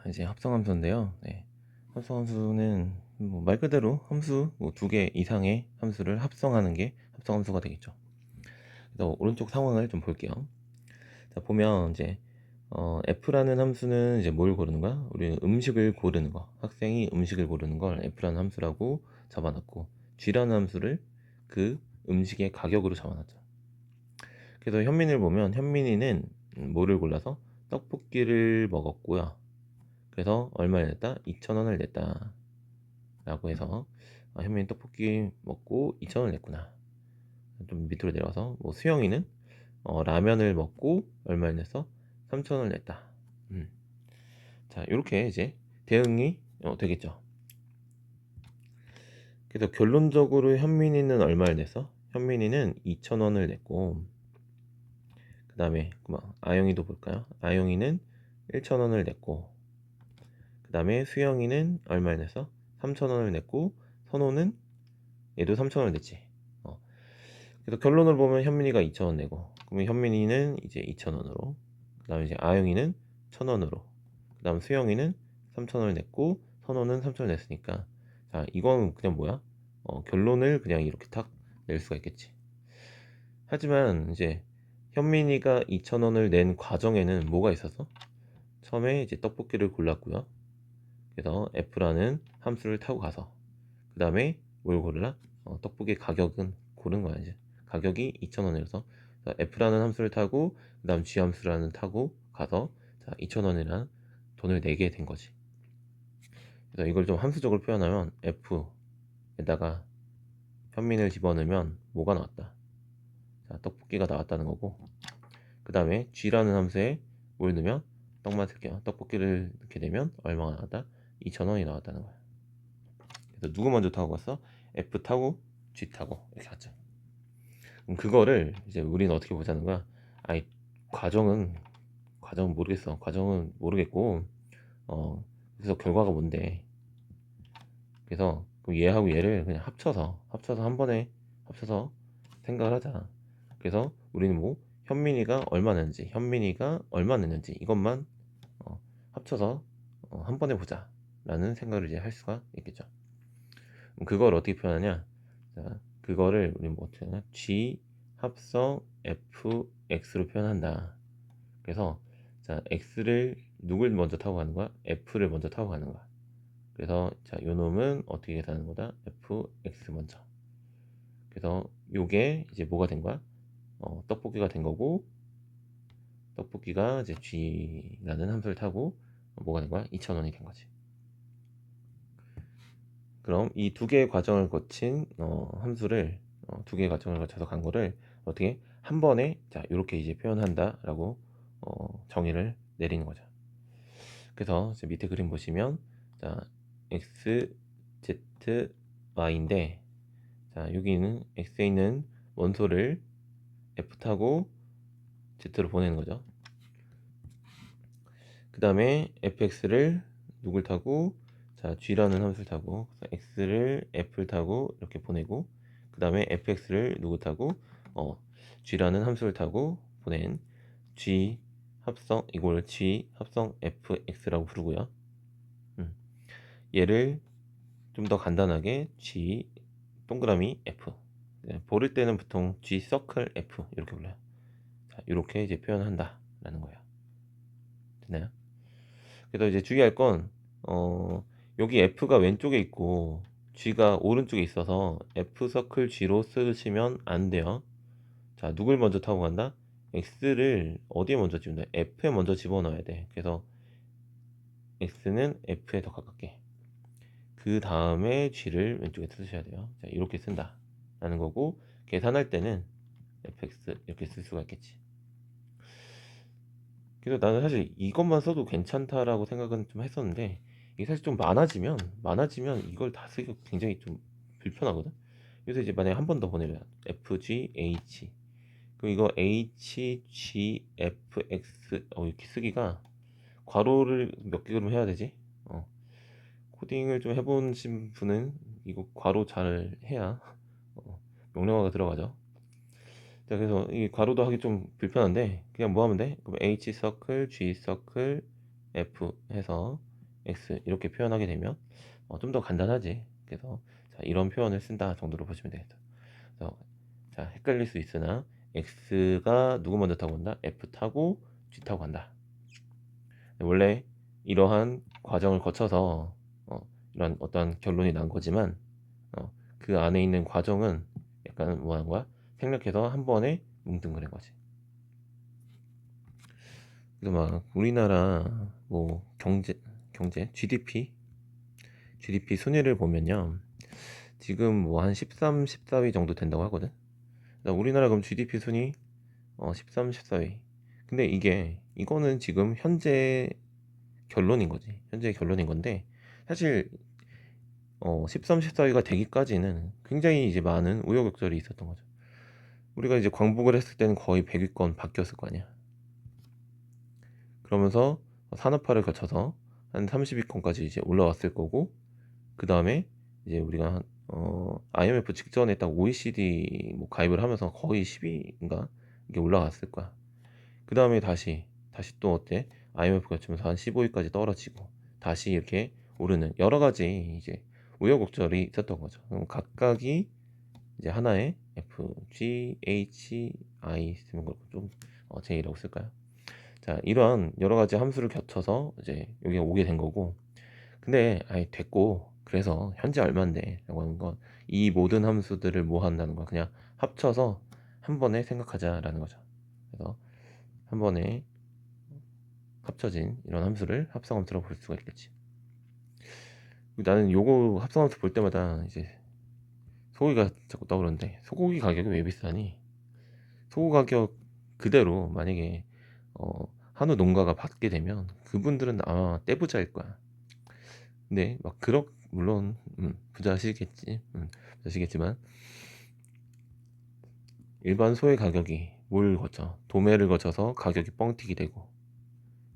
이제 합성함수인데요. 네. 합성함수는 말 그대로 함수 두 개 이상의 함수를 합성하는 게 합성함수가 되겠죠. 그래서 오른쪽 상황을 좀 볼게요. 자, 보면 이제 f라는 함수는 이제 뭘 고르는 거야? 우리는 음식을 고르는 거. 학생이 음식을 고르는 걸 f라는 함수라고 잡아놨고, g라는 함수를 그 음식의 가격으로 잡아놨죠. 그래서 현민이를 보면 현민이는 뭐를 골라서 떡볶이를 먹었고요. 그래서 얼마를 냈다? 2,000원을 냈다 라고 해서 현민이 떡볶이 먹고 2,000원을 냈구나. 좀 밑으로 내려가서 뭐 수영이는 라면을 먹고 얼마를 냈어? 3,000원을 냈다. 자, 이렇게 이제 대응이 되겠죠. 그래서 결론적으로 현민이는 얼마를 냈어? 현민이는 2,000원을 냈고, 그 다음에 아영이도 볼까요? 아영이는 1,000원을 냈고, 그 다음에 수영이는 얼마를 냈어? 3,000원을 냈고, 선호는 얘도 3,000원을 냈지. 그래서 결론을 보면 현민이가 2,000원 내고, 그러면 현민이는 이제 2,000원으로, 그 다음에 이제 아영이는 1,000원으로, 그 다음 수영이는 3,000원을 냈고, 선호는 3,000원을 냈으니까, 자, 이건 그냥 뭐야? 결론을 그냥 이렇게 탁 낼 수가 있겠지. 하지만 이제 현민이가 2,000원을 낸 과정에는 뭐가 있었어? 처음에 이제 떡볶이를 골랐고요. 그래서 f라는 함수를 타고 가서 그 다음에 뭘 고르라? 떡볶이 가격은 고른 거야. 이제 가격이 2,000원이라서 f라는 함수를 타고 그 다음 g 함수라는 타고 가서 자 2,000원이라는 돈을 내게 된 거지. 그래서 이걸 좀 함수적으로 표현하면 f에다가 현민을 집어넣으면 뭐가 나왔다? 자, 떡볶이가 나왔다는 거고, 그 다음에 g라는 함수에 뭘 넣으면 떡만 쓸게요. 떡볶이를 넣게 되면 얼마가 나왔다? 2,000원이 나왔다는 거야. 그래서 누구 먼저 타고 갔어? F 타고 G 타고 이렇게 갔죠. 그럼 그거를 이제 우리는 어떻게 보자는 거야? 아니, 과정은 모르겠어. 과정은 모르겠고, 그래서 결과가 뭔데? 그래서 그럼 얘하고 얘를 그냥 합쳐서 한 번에 합쳐서 생각을 하자. 그래서 우리는 뭐 현민이가 얼마 냈는지, 현민이가 얼마 냈는지 이것만 합쳐서 한 번에 보자 라는 생각을 이제 할 수가 있겠죠. 그럼 그걸 어떻게 표현하냐? 자, 그거를 우리 뭐 어떻게 하냐? G 합성 fx로 표현한다. 그래서 자, x를 누굴 먼저 타고 가는 거야? f를 먼저 타고 가는 거야. 그래서 자, 요 놈은 어떻게 계산하는 거다? fx 먼저. 그래서 요게 이제 뭐가 된 거야? 떡볶이가 된 거고, 떡볶이가 이제 g라는 함수를 타고 뭐가 된 거야? 2,000원이 된 거지. 그럼 이 두 개의 과정을 거친 함수를 두 개의 과정을 거쳐서 간 거를 어떻게 한 번에 자 이렇게 이제 표현한다라고 정의를 내리는 거죠. 그래서 밑에 그림 보시면 자 x, z, y인데 자 여기는 x에 있는 원소를 f 타고 z로 보내는 거죠. 그 다음에 fx를 누굴 타고 자 g라는 함수를 타고 x를 f를 타고 이렇게 보내고 그 다음에 fx를 누구 타고 g라는 함수를 타고 보낸 g 합성 이걸 g 합성 fx라고 부르고요. 얘를 좀 더 간단하게 g 동그라미 f 고를 때는 보통 g 서클 f 이렇게 불러요. 자, 이렇게 이제 표현한다 라는 거예요. 됐나요? 그래서 이제 주의할 건 여기 F가 왼쪽에 있고 G가 오른쪽에 있어서 F 서클 G로 쓰시면 안 돼요. 자, 누굴 먼저 타고 간다? X를 어디에 먼저 집는다? F에 먼저 집어넣어야 돼. 그래서 X는 F에 더 가깝게. 그 다음에 G를 왼쪽에 쓰셔야 돼요. 자, 이렇게 쓴다. 라는 거고, 계산할 때는 fx 이렇게 쓸 수가 있겠지. 그래서 나는 사실 이것만 써도 괜찮다라고 생각은 좀 했었는데 이게 사실 좀 많아지면 이걸 다 쓰기가 굉장히 좀 불편하거든. 그래서 이제 만약에 한 번 더 보내면 FGH 그럼 이거 HGFX 이렇게 쓰기가 괄호를 몇 개 그럼 해야 되지? 코딩을 좀 해보신 분은 이거 괄호 잘 해야 명령어가 들어가죠. 자, 그래서 이 괄호도 하기 좀 불편한데 그냥 뭐 하면 돼? 그럼 H 서클, G 서클, F 해서 x 이렇게 표현하게 되면 좀 더 간단하지. 그래서 자, 이런 표현을 쓴다 정도로 보시면 되겠다. 그래서 자, 헷갈릴 수 있으나 x가 누구 먼저 타고 간다? f 타고 g 타고 간다. 원래 이러한 과정을 거쳐서 이런 어떤 결론이 난 거지만 그 안에 있는 과정은 약간 뭐 하는 거야? 생략해서 한 번에 뭉뚱그린 거지. 그래서 막 우리나라 뭐 경제 GDP 순위를 보면요, 지금 뭐 한 13, 14위 정도 된다고 하거든. 그래서 우리나라 그럼 GDP 순위 13, 14위. 근데 이거는 지금 현재 결론인 거지. 현재 결론인 건데, 사실 13, 14위가 되기까지는 굉장히 이제 많은 우여곡절이 있었던 거죠. 우리가 이제 광복을 했을 때는 거의 100위권 바뀌었을 거 아니야. 그러면서 산업화를 거쳐서 한 30위권까지 이제 올라왔을 거고, 그 다음에 이제 우리가 IMF 직전에 딱 OECD 뭐 가입을 하면서 거의 10위인가 이게 올라갔을 거야. 그 다음에 다시 또 어때? IMF 거치면서 한 15위까지 떨어지고 다시 이렇게 오르는 여러 가지 이제 우여곡절이 있었던 거죠. 그럼 각각이 이제 하나의 F, G, H, I 쓰는 걸좀 J라고 쓸까요? 자, 이러한 여러 가지 함수를 겹쳐서 이제 여기 오게 된 거고, 근데 아이 됐고, 그래서 현재 얼마인데 라고 하는 건 이 모든 함수들을 뭐 한다는 거야? 그냥 합쳐서 한 번에 생각하자라는 거죠. 그래서 한 번에 합쳐진 이런 함수를 합성함수라고 볼 수가 있겠지. 나는 요거 합성함수 볼 때마다 이제 소고기가 자꾸 떠오르는데, 소고기 가격이 왜 비싸니? 소고 가격 그대로 만약에 한우 농가가 받게 되면 그분들은 아마 떼부자일 거야. 근데 막 물론 부자시겠지. 부자시겠지만 일반 소의 가격이 뭘 거쳐? 도매를 거쳐서 가격이 뻥튀기 되고,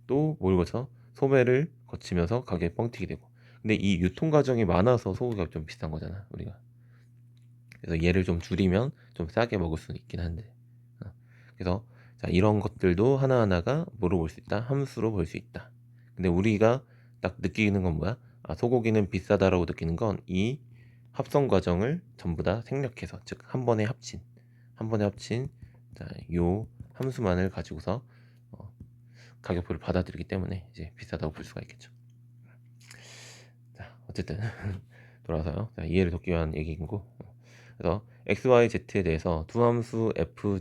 또 뭘 거쳐? 소매를 거치면서 가격이 뻥튀기 되고. 근데 이 유통 과정이 많아서 소고기가 좀 비싼 거잖아, 우리가. 그래서 얘를 좀 줄이면 좀 싸게 먹을 수는 있긴 한데. 그래서 자, 이런 것들도 하나하나가 뭐로 볼 수 있다? 함수로 볼 수 있다. 근데 우리가 딱 느끼는 건 뭐야? 아, 소고기는 비싸다라고 느끼는 건 이 합성 과정을 전부 다 생략해서, 즉 한 번에 합친 자, 요 함수만을 가지고서 가격표를 받아들이기 때문에 이제 비싸다고 볼 수가 있겠죠. 자, 어쨌든 돌아서요. 자, 이해를 돕기 위한 얘기고, 그래서 x, y, z에 대해서 두 함수 f,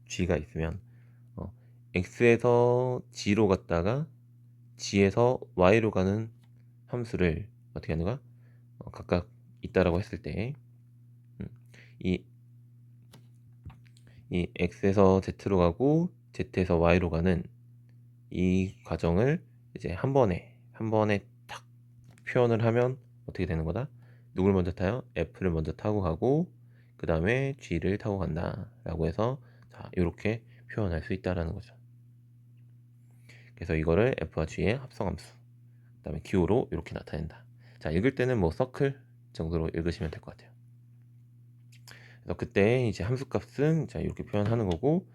g가 있으면 x에서 g로 갔다가 g에서 y로 가는 함수를 어떻게 하는 거야? 각각 있다라고 했을 때, 이 x에서 z로 가고 z에서 y로 가는 이 과정을 이제 한 번에 탁 표현을 하면 어떻게 되는 거다? 누굴 먼저 타요? f를 먼저 타고 가고 그 다음에 g를 타고 간다 라고 해서, 자, 이렇게 표현할 수 있다라는 거죠. 그래서 이거를 f와 g의 합성함수, 그 다음에 기호로 이렇게 나타낸다. 자, 읽을 때는 뭐 서클 정도로 읽으시면 될 것 같아요. 그래서 그때 이제 함수값은 자, 이렇게 표현하는 거고,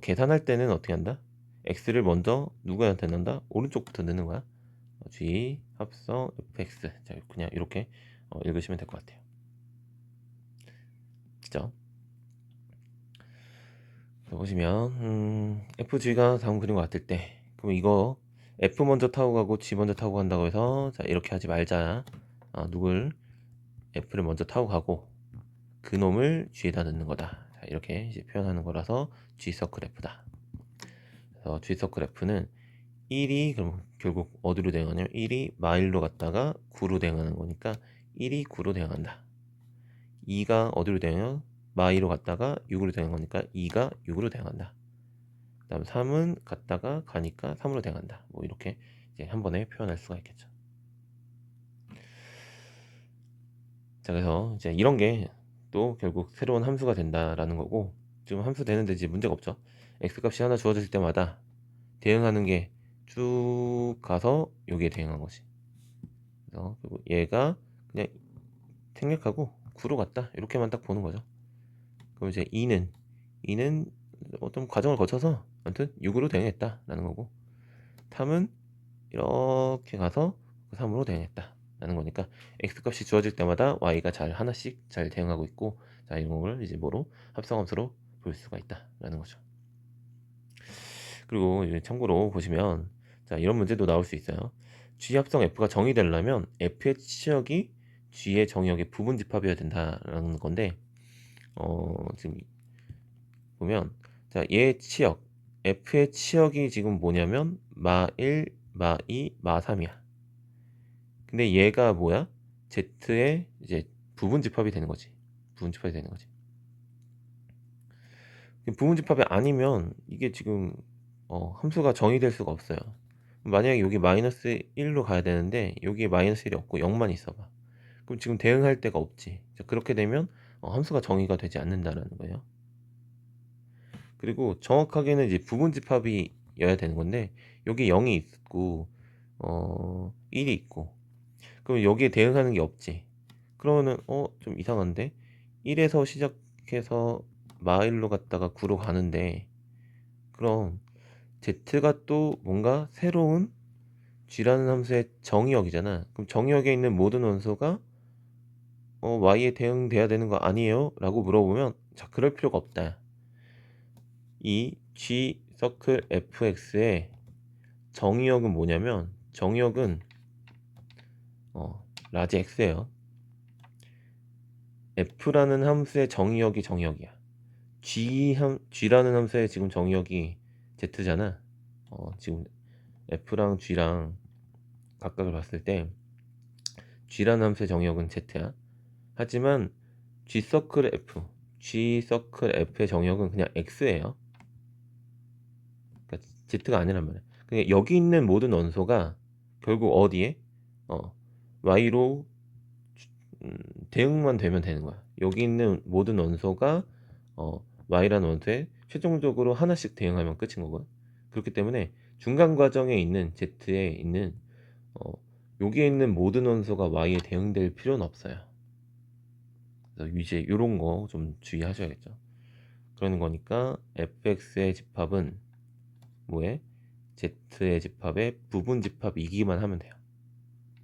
계산할 때는 어떻게 한다? x를 먼저 누구한테 넣는다? 오른쪽부터 넣는 거야. g 합성 fx. 자, 그냥 이렇게 읽으시면 될 것 같아요. 그죠? 그래서 보시면 fg가 다음 그림과 같을 때, 그럼 이거 f 먼저 타고 가고 g 먼저 타고 간다고 해서, 자, 이렇게 하지 말자. 누굴 f를 먼저 타고 가고 그 놈을 g에다 넣는 거다. 자, 이렇게 이제 표현하는 거라서 g 서클 f다. 그래서 g 서클 f는 1이 그럼 결국 어디로 대응하냐면 1이 마일로 갔다가 9로 대응하는 거니까 1이 9로 대응한다. 2가 어디로 대응해요? 마이로 갔다가 6으로 대응한 거니까 2가 6으로 대응한다. 그 다음 3은 갔다가 가니까 3으로 대응한다. 뭐 이렇게 이제 한 번에 표현할 수가 있겠죠. 자, 그래서 이제 이런 게 또 결국 새로운 함수가 된다라는 거고, 지금 함수 되는데 이제 문제가 없죠. x 값이 하나 주어질 때마다 대응하는 게 쭉 가서 여기에 대응한 거지. 그래서 얘가 그냥 생략하고 9로 갔다 이렇게만 딱 보는 거죠. 그럼 이제 2는 어떤 과정을 거쳐서 아무튼 6으로 대응했다 라는 거고, 3은 이렇게 가서 그 3으로 대응했다 라는 거니까 x값이 주어질 때마다 y가 잘 하나씩 잘 대응하고 있고, 자 이런 걸 이제 뭐로 합성함수로 볼 수가 있다 라는 거죠. 그리고 이제 참고로 보시면 자 이런 문제도 나올 수 있어요. G 합성 F가 정의되려면 F의 치역이 G의 정의역의 부분 집합이어야 된다라는 건데, 지금 보면 자얘 치역 F의 치역이 지금 뭐냐면 마1, 마2, 마3이야. 근데 얘가 뭐야? Z의 이제 부분 집합이 되는 거지. 부분 집합이 되는 거지. 부분 집합이 아니면 이게 지금 함수가 정의될 수가 없어요. 만약에 여기 마이너스 1로 가야 되는데 여기에 마이너스 1이 없고 0만 있어봐. 그럼 지금 대응할 데가 없지. 자, 그렇게 되면 함수가 정의가 되지 않는다라는 거예요. 그리고 정확하게는 이제 부분 집합이어야 되는 건데 여기 0이 있고 1이 있고, 그럼 여기에 대응하는 게 없지. 그러면은 좀 이상한데 1에서 시작해서 마1로 갔다가 9로 가는데, 그럼 Z가 또 뭔가 새로운 G라는 함수의 정의역이잖아. 그럼 정의역에 있는 모든 원소가 Y에 대응돼야 되는 거 아니에요? 라고 물어보면 자 그럴 필요가 없다. 이 G 서클 fx의 정의역은 뭐냐면 정의역은 라지 x예요. f라는 함수의 정의역이 정의역이야. G라는 함수의 지금 정의역이 Z잖아. 지금 F랑 G랑 각각을 봤을 때 G라는 함수의 정의역은 Z야. 하지만 G서클 F의 정의역은 그냥 X예요. 그러니까 Z가 아니란 말이야. 그러니까 여기 있는 모든 원소가 결국 어디에? Y로 대응만 되면 되는 거야. 여기 있는 모든 원소가 Y라는 원소에 최종적으로 하나씩 대응하면 끝인 거고요. 그렇기 때문에 중간 과정에 있는 Z에 있는 여기에 있는 모든 원소가 Y에 대응될 필요는 없어요. 그래서 이제 이런 거 좀 주의하셔야겠죠. 그러는 거니까 fx의 집합은 뭐에? z의 집합의 부분 집합이기만 하면 돼요.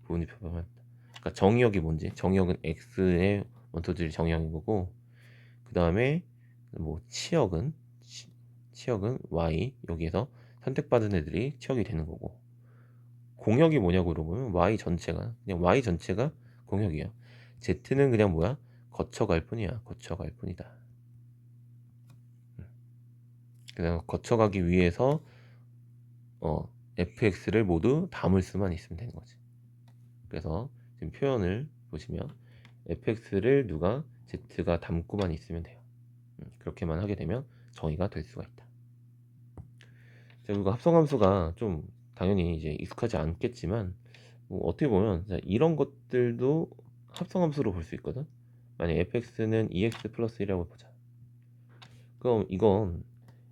부분 집합하면. 그러니까 정의역이 뭔지? 정의역은 x의 원소들이 정의역인 거고, 그 다음에 뭐 치역은 y, 여기에서 선택받은 애들이 치역이 되는 거고, 공역이 뭐냐고 물어보면 y 전체가 공역이에요. z는 그냥 뭐야? 거쳐갈 뿐이야. 거쳐갈 뿐이다. 그냥 거쳐가기 위해서 fx를 모두 담을 수만 있으면 되는 거지. 그래서 지금 표현을 보시면 fx를 누가 z가 담고만 있으면 돼요. 그렇게만 하게 되면 정의가 될 수가 있다. 자, 그리고 합성함수가 좀 당연히 이제 익숙하지 않겠지만 뭐 어떻게 보면 이런 것들도 합성함수로 볼 수 있거든. 만약 fx는 2x 플러스 1이라고 보자. 그럼 이건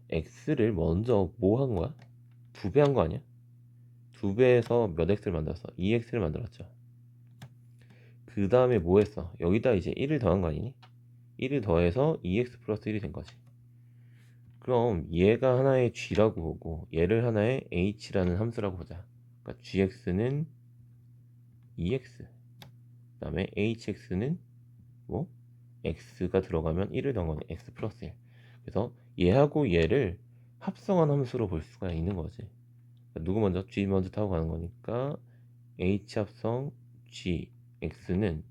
x를 먼저 뭐 한 거야? 2배 한 거 아니야? 2배에서 몇 x를 만들었어? 2x를 만들었죠. 그 다음에 뭐 했어? 여기다 이제 1을 더한 거 아니니? 1을 더해서 2x 플러스 1이 된 거지. 그럼 얘가 하나의 g라고 보고 얘를 하나의 h라는 함수라고 보자. 그러니까 gx는 2x, 그 다음에 hx는 뭐? x가 들어가면 1을 더한 거는 x 플러스 1. 그래서 얘하고 얘를 합성한 함수로 볼 수가 있는 거지. 그러니까 누구 먼저? g 먼저 타고 가는 거니까 h 합성 g x는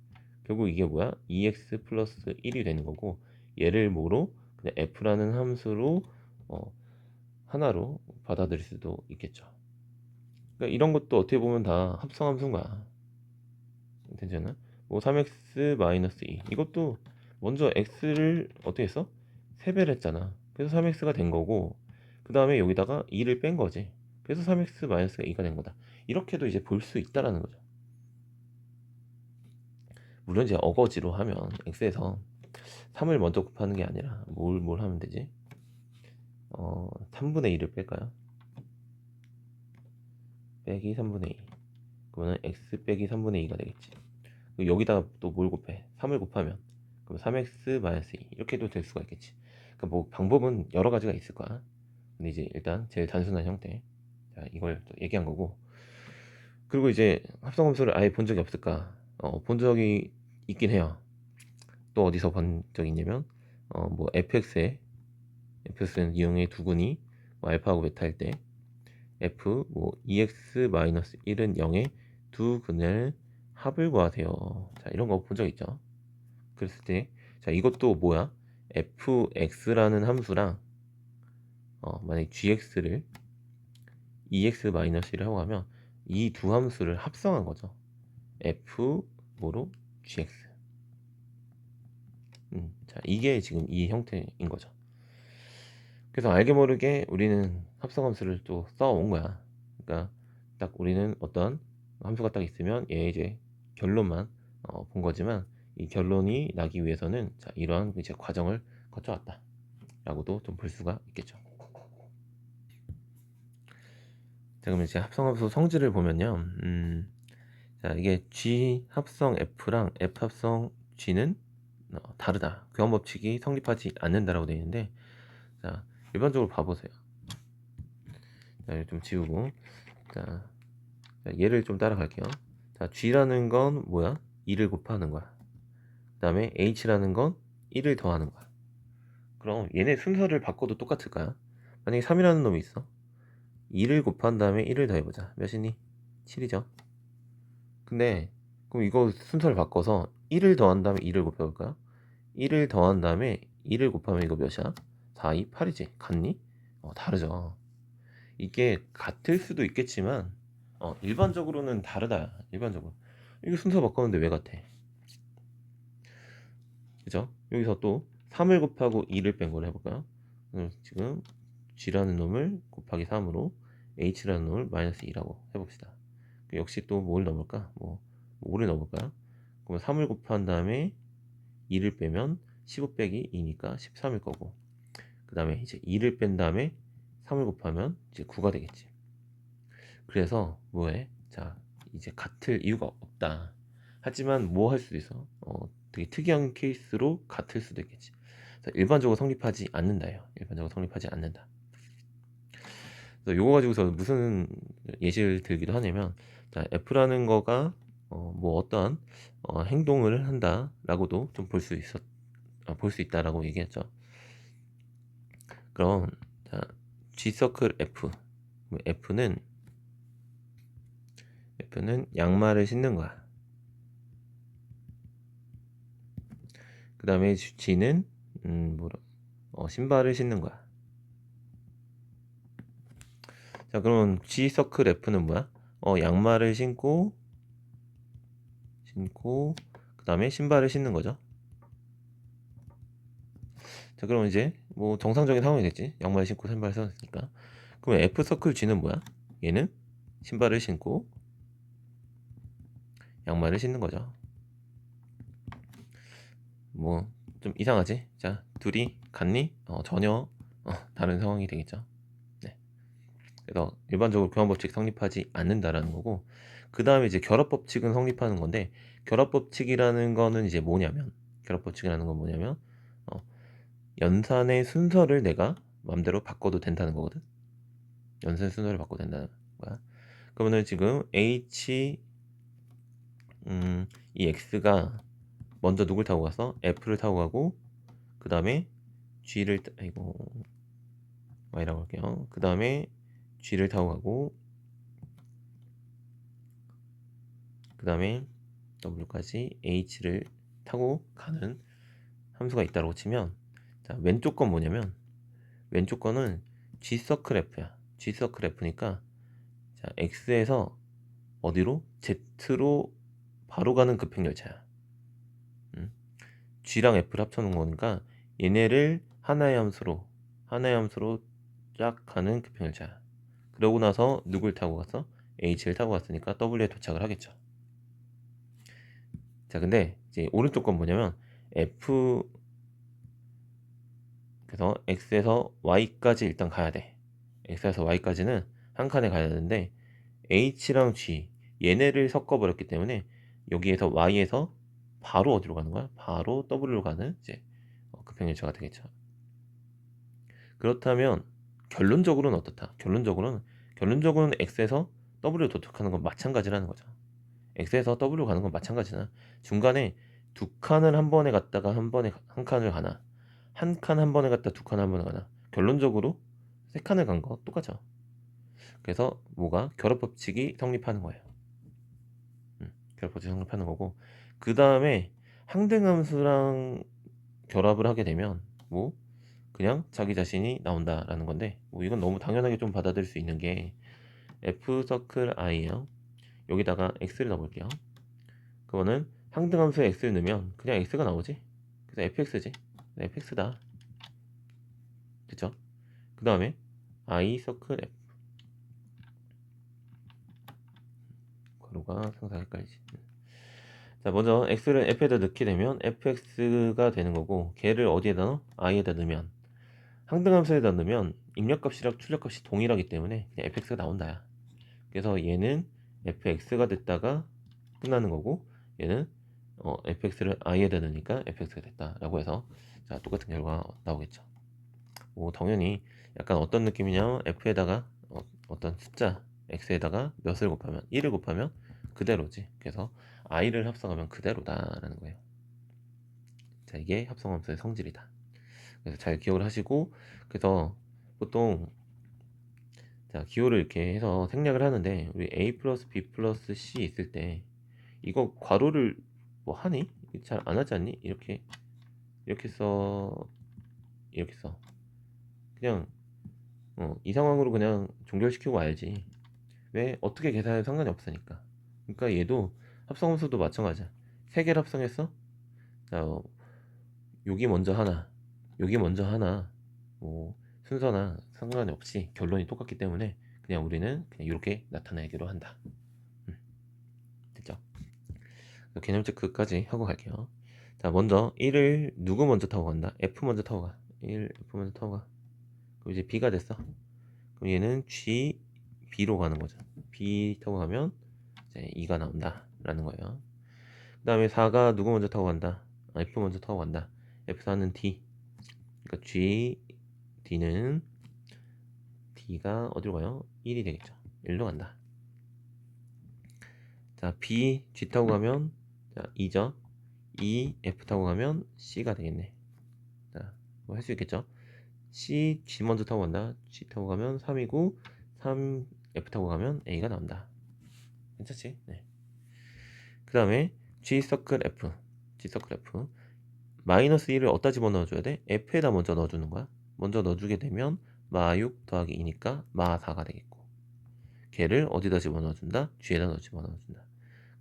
결국 이게 뭐야? 2x 플러스 1이 되는 거고, 얘를 뭐로? 그냥 f라는 함수로 하나로 받아들일 수도 있겠죠. 그러니까 이런 것도 어떻게 보면 다 합성함수인 거야. 괜찮아? 뭐 3x 마이너스 2 이것도 먼저 x를 어떻게 했어? 3배를 했잖아. 그래서 3x가 된 거고, 그 다음에 여기다가 2를 뺀 거지. 그래서 3x 마이너스가 2가 된 거다. 이렇게도 이제 볼 수 있다라는 거죠. 물론 이제 어거지로 하면 x에서 3을 먼저 곱하는 게 아니라 뭘 하면 되지? 3분의 2를 뺄까요? 빼기 3분의 2. 그러면 x 빼기 3분의 2가 되겠지. 여기다가 또 뭘 곱해? 3을 곱하면 그럼 3x 마이너스 2 이렇게도 될 수가 있겠지. 그러니까 뭐 방법은 여러 가지가 있을 거야. 근데 이제 일단 제일 단순한 형태, 자 이걸 또 얘기한 거고, 그리고 이제 합성함수를 아예 본 적이 없을까? 본 적이 있긴 해요. 또 어디서 본 적이 있냐면 뭐 fx는 이용의 두근이 뭐 알파하고 베타일 때 f 뭐 2x-1은 0의 두 근의 합을 구하세요. 자, 이런 거 본 적 있죠? 그랬을 때, 자, 이것도 뭐야? fx라는 함수랑 만약에 gx를 2x-1을 하고 하면 이 두 함수를 합성한 거죠. f 뭐로 gx. 자, 이게 지금 이 형태인 거죠. 그래서 알게 모르게 우리는 합성함수를 또 써온 거야. 그러니까 딱 우리는 어떤 함수가 딱 있으면 얘 이제 결론만 본 거지만 이 결론이 나기 위해서는 자, 이러한 이제 과정을 거쳐왔다 라고도 좀 볼 수가 있겠죠. 자, 그럼 이제 합성함수 성질을 보면요. 자, 이게 G 합성 F랑 F 합성 G는 다르다. 교환 법칙이 성립하지 않는다라고 되어 있는데, 자, 일반적으로 봐보세요. 자, 이거 좀 지우고, 자, 얘를 좀 따라갈게요. 자, G라는 건 뭐야? 2를 곱하는 거야. 그 다음에 H라는 건 1을 더하는 거야. 그럼 얘네 순서를 바꿔도 똑같을까요? 만약에 3이라는 놈이 있어. 2를 곱한 다음에 1을 더해보자. 몇이니? 7이죠. 근데 그럼 이거 순서를 바꿔서 1을 더한 다음에 2를 곱해볼까요? 1을 더한 다음에 2를 곱하면 이거 몇이야? 4, 2, 8이지. 같니? 다르죠. 이게 같을 수도 있겠지만 일반적으로는 다르다. 일반적으로 이거 순서 바꿨는데 왜 같아? 그죠? 여기서 또 3을 곱하고 2를 뺀 걸 해볼까요? 지금 G라는 놈을 곱하기 3으로 H라는 놈을 마이너스 2라고 해봅시다. 역시 또 뭘 넣어볼까? 뭐 5를 넣어볼까요? 그러면 3을 곱한 다음에 2를 빼면 15 빼기 2니까 13일 거고, 그 다음에 이제 2를 뺀 다음에 3을 곱하면 이제 9가 되겠지. 그래서 뭐해? 자, 이제 같을 이유가 없다. 하지만 뭐 할 수도 있어? 되게 특이한 케이스로 같을 수도 있겠지. 일반적으로 성립하지 않는다요. 일반적으로 성립하지 않는다. 그래서 요거 가지고서 무슨 예시를 들기도 하냐면, 자, F라는 거가 뭐 어떠한 행동을 한다라고도 좀 볼 수 있다라고 얘기했죠. 그럼 자, G 서클 F는 양말을 신는 거야. 그 다음에 G는 신발을 신는 거야. 자, 그럼 G 서클 F는 뭐야? 양말을 신고 그 다음에 신발을 신는 거죠. 자, 그럼 이제 뭐 정상적인 상황이겠지. 양말 신고 신발 신었으니까. 그럼 F 서클 G는 뭐야? 얘는 신발을 신고 양말을 신는 거죠. 뭐 좀 이상하지? 자, 둘이 같니? 전혀 다른 상황이 되겠죠. 네. 그래서 일반적으로 교환법칙 성립하지 않는다라는 거고, 그 다음에 이제 결합법칙은 성립하는 건데, 결합법칙이라는 거는 이제 뭐냐면, 어, 연산의 순서를 내가 마음대로 바꿔도 된다는 거거든. 연산 순서를 바꿔도 된다는 거야. 그러면은 지금 이 x가 먼저 누굴 타고 갔어? f를 타고 가고, 그 다음에 y라고 할게요. 그 다음에 g를 타고 가고, 그 다음에 w까지 h를 타고 가는 함수가 있다고 치면, 자, 왼쪽 건 뭐냐면, 왼쪽 거는 g 서클 f야. g 서클 f니까 자, x에서 어디로? z로 바로 가는 급행열차야. g랑 f를 합쳐놓은 거니까 얘네를 하나의 함수로 쫙 가는 급행열차야. 그러고 나서 누굴 타고 갔어? h를 타고 갔으니까 w에 도착을 하겠죠. 자, 근데 이제 오른쪽 건 뭐냐면 그래서 x에서 y까지 일단 가야 돼. x에서 y까지는 한 칸에 가야 되는데 h랑 g 얘네를 섞어버렸기 때문에 여기에서 y에서 바로 어디로 가는 거야? 바로 w로 가는 이제 급행열차가 되겠죠. 그렇다면 결론적으로는 어떻다? 결론적으로는 x에서 W를 도착하는 건 마찬가지라는 거죠. X에서 W 가는 건 마찬가지나 중간에 두 칸을 한 번에 갔다가 한 번에 한 칸을 가나 한 칸 한 번에 갔다 두 칸 한 번에 가나 결론적으로 세 칸을 간 거 똑같죠. 그래서 뭐가 결합 법칙이 성립하는 거예요. 결합 법칙이 성립하는 거고 그 다음에 항등함수랑 결합을 하게 되면 뭐 그냥 자기 자신이 나온다라는 건데 뭐 이건 너무 당연하게 좀 받아들일 수 있는 게 f 서클 i예요. 여기다가 x를 넣어볼게요. 그거는 항등함수에 x를 넣으면 그냥 x가 나오지. 그래서 fx지. fx다. 됐죠? 그 다음에 i 서클 f 가로가 상상 헷갈리지. 자, 먼저 x를 f에다 넣게 되면 fx가 되는 거고 걔를 어디에다 넣어? i에다 넣으면 항등함수에다 넣으면 입력값이랑 출력값이 동일하기 때문에 그냥 fx가 나온다야. 그래서 얘는 fx가 됐다가 끝나는 거고 얘는 fx를 i에다 넣으니까 fx가 됐다라고 해서 자, 똑같은 결과가 나오겠죠. 뭐 당연히 약간 어떤 느낌이냐면 f에다가 어떤 숫자 x에다가 몇을 곱하면 1을 곱하면 그대로지. 그래서 i를 합성하면 그대로다라는 거예요. 자, 이게 합성함수의 성질이다. 그래서 잘 기억을 하시고 그래서 보통 자, 기호를 이렇게 해서 생략을 하는데 우리 a 플러스 b 플러스 c 있을 때 이거 괄호를 뭐 하니? 잘 안 하지 않니? 이렇게 써 그냥 이 상황으로 그냥 종결시키고 와야지. 왜? 어떻게 계산해도 상관이 없으니까. 그러니까 얘도 합성함수도 마찬가지야. 세 개를 합성했어? 자, 여기 먼저 하나, 여기 먼저 하나, 뭐 순서나 상관이 없이 결론이 똑같기 때문에 그냥 우리는 그냥 이렇게 나타내기로 한다. 됐죠? 개념 체크까지 하고 갈게요. 자, 먼저 1을 누구 먼저 타고 간다? F 먼저 타고 가. 1 F 먼저 타고 가. 그럼 이제 B가 됐어. 그럼 얘는 G, B로 가는 거죠. B 타고 가면 이제 2가 나온다 라는 거예요. 그 다음에 4가 누구 먼저 타고 간다? F 먼저 타고 간다. F4는 D. 그러니까 G, D는 D가 어디로 가요? 1이 되겠죠. 1로 간다. 자, B, G 타고 가면 자, 2죠. E, F 타고 가면 C가 되겠네. 자, 뭐 할 수 있겠죠. C, G 먼저 타고 간다. G 타고 가면 3이고 3, F 타고 가면 A가 나온다. 괜찮지? 네. 그 다음에 G 서클 F, G 서클 F 마이너스 1을 어디다 집어넣어줘야 돼? F에다 먼저 넣어주는 거야. 먼저 넣어주게 되면 마6 더하기 2니까 마4가 되겠고 걔를 어디다 집어넣어준다? G에다 집어넣어준다.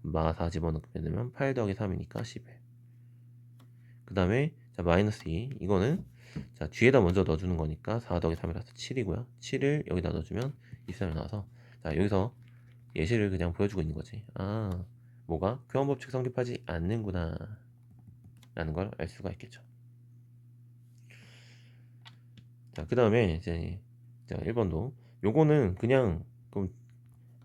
마4 집어넣게 되면 8 더하기 3이니까 11. 그 다음에 자 마이너스 2 이거는 자 뒤에다 먼저 넣어주는 거니까 4 더하기 3이라서 7이고요 7을 여기다 넣어주면 23이 나와서 자 여기서 예시를 그냥 보여주고 있는 거지. 아 뭐가 교환법칙 성립하지 않는구나 라는 걸 알 수가 있겠죠. 자 그 다음에 이제 자 1번도 요거는 그냥 그럼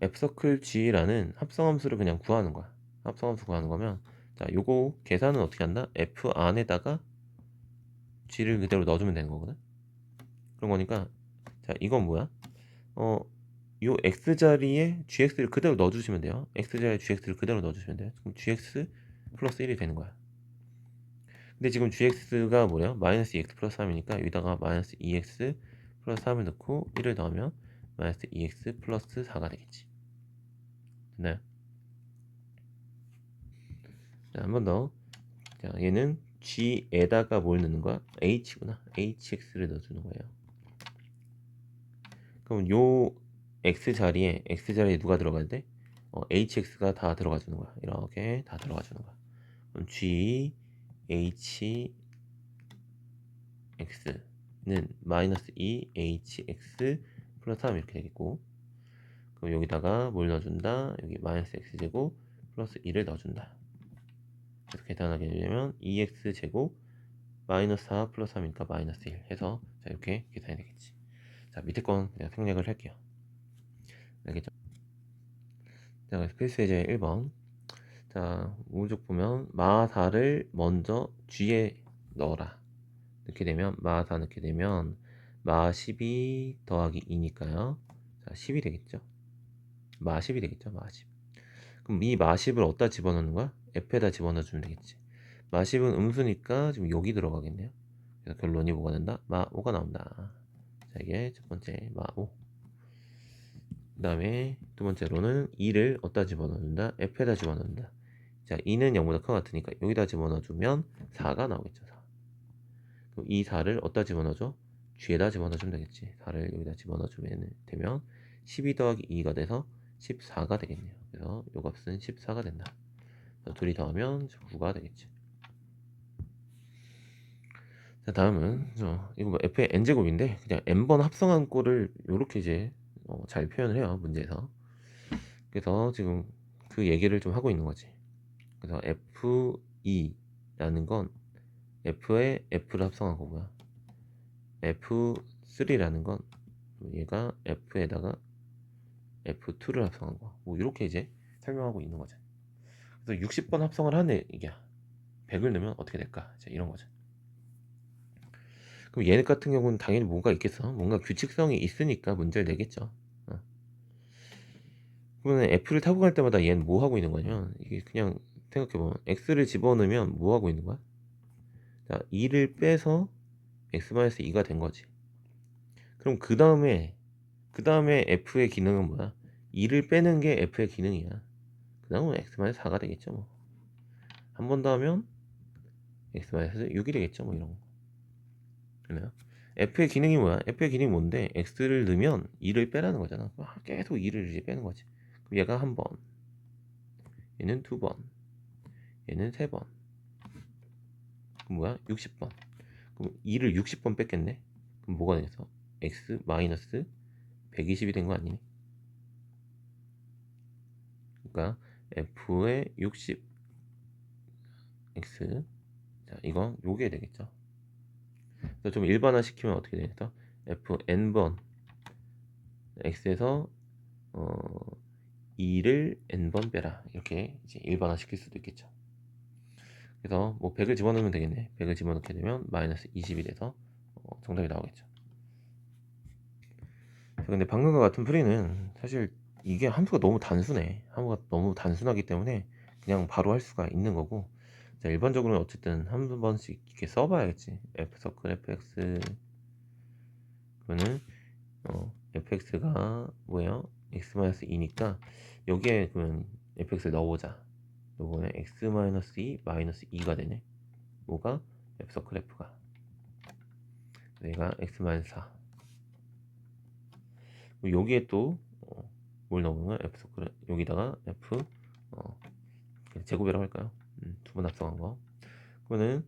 f서클 g라는 합성함수를 그냥 구하는 거야. 합성함수 구하는 거면 자 요거 계산은 어떻게 한다? f 안에다가 g를 그대로 넣어주면 되는 거거든. 그런 거니까 자 이건 뭐야? 요 x자리에 gx를 그대로 넣어주시면 돼요. x자리에 gx를 그대로 넣어주시면 돼요. 그럼 gx 플러스 1이 되는 거야. 근데 지금 gx가 뭐래요? 마이너스 2x 플러스 3이니까 여기다가 마이너스 2x 플러스 3을 넣고 1을 넣으면 마이너스 2x 플러스 4가 되겠지. 됐나요? 자, 한 번 더. 자, 얘는 g에다가 뭘 넣는 거야? h구나. hx를 넣어주는 거예요. 그럼 요 x자리에 누가 들어가야 돼? hx가 다 들어가 주는 거야. 이렇게 다 들어가 주는 거야. 그럼 g hx는 마이너스 2hx 플러스 3 이렇게 되겠고 그럼 여기다가 뭘 넣어준다? 여기 마이너스 x제곱 플러스 1을 넣어준다. 그래서 계산하게 되면 2x제곱 마이너스 4 플러스 3이니까 마이너스 1 해서 자 이렇게 계산이 되겠지. 자 밑에 건 그냥 생략을 할게요. 알겠죠? 자 그래서 필수 예제 1번 자 오른쪽 보면 마4를 먼저 G에 넣어라. 넣게 되면 마4 넣게 되면 마12 더하기 2니까요. 자 10이 되겠죠. 마10이 되겠죠. 마10. 그럼 이 마10을 어디다 집어넣는 거야? f에다 집어넣어주면 되겠지. 마10은 음수니까 지금 여기 들어가겠네요. 그래서 결론이 뭐가 된다? 마5가 나온다. 자, 이게 첫 번째 마5. 그 다음에 두 번째로는 2를 어디다 집어넣는다? f에다 집어넣는다. 자, 2는 0보다 큰 것 같으니까 여기다 집어넣어주면 4가 나오겠죠. 4. 그럼 이 4를 어디다 집어넣어줘? G에다 집어넣어주면 되겠지. 4를 여기다 집어넣어주면 되면 12 더하기 2가 돼서 14가 되겠네요. 그래서 요 값은 14가 된다. 둘이 더하면 9가 되겠지. 자, 다음은 이거 뭐 f의 n제곱인데 그냥 n번 합성한 꼴을 이렇게 이제 잘 표현을 해요, 문제에서. 그래서 지금 그 얘기를 좀 하고 있는 거지. 그래서 f2라는 건 f에 f를 합성한 거고요. f3라는 건 얘가 f에다가 f2를 합성한 거. 뭐 이렇게 이제 설명하고 있는 거죠. 그래서 60번 합성을 하네 이게 100을 넣으면 어떻게 될까? 이제 이런 거죠. 그럼 얘네 같은 경우는 당연히 뭔가 있겠어. 뭔가 규칙성이 있으니까 문제를 내겠죠. 그러면 f를 타고 갈 때마다 얘는 뭐 하고 있는 거냐면 이게 그냥 생각해보면 x를 집어넣으면 뭐 하고 있는 거야? 자, 2를 빼서 x-2가 된 거지. 그럼 그 다음에 f의 기능은 뭐야? 2를 빼는 게 f의 기능이야. 그 다음은 x-4가 되겠죠. 뭐. 한 번 더 하면 x-6이 되겠죠. 뭐 이런 거. 그래요? f의 기능이 뭐야? f의 기능이 뭔데? x를 넣으면 2를 빼라는 거잖아. 계속 2를 이제 빼는 거지. 그럼 얘가 한 번, 얘는 두 번, 얘는 세 번. 그럼 뭐야? 60번. 그럼 2를 60번 뺐겠네? 그럼 뭐가 되겠어? x 마이너스 120이 된 거 아니니? 그러니까 f의 60 x 자 이건 요게 되겠죠. 그래서 좀 일반화 시키면 어떻게 되겠어? fn번 x에서 2를 n번 빼라 이렇게 이제 일반화 시킬 수도 있겠죠. 그래서 뭐 100을 집어넣으면 되겠네. 100을 집어넣게 되면 마이너스 20이 돼서 정답이 나오겠죠. 근데 방금과 같은 풀이는 사실 이게 함수가 너무 단순해. 함수가 너무 단순하기 때문에 그냥 바로 할 수가 있는 거고. 자, 일반적으로는 어쨌든 한 번씩 이렇게 써봐야겠지. f서클 fx 그러면은 fx가 뭐예요? x-2니까 여기에 그러면 fx를 넣어보자. 요거는 x-2 마이너스 2가 되네. 뭐가? f서클 f가 얘가 x-4 여기에 또 뭘 넣는 거야? f서클 여기다가 f 제곱이라고 할까요? 두 번 합성한 거. 그거는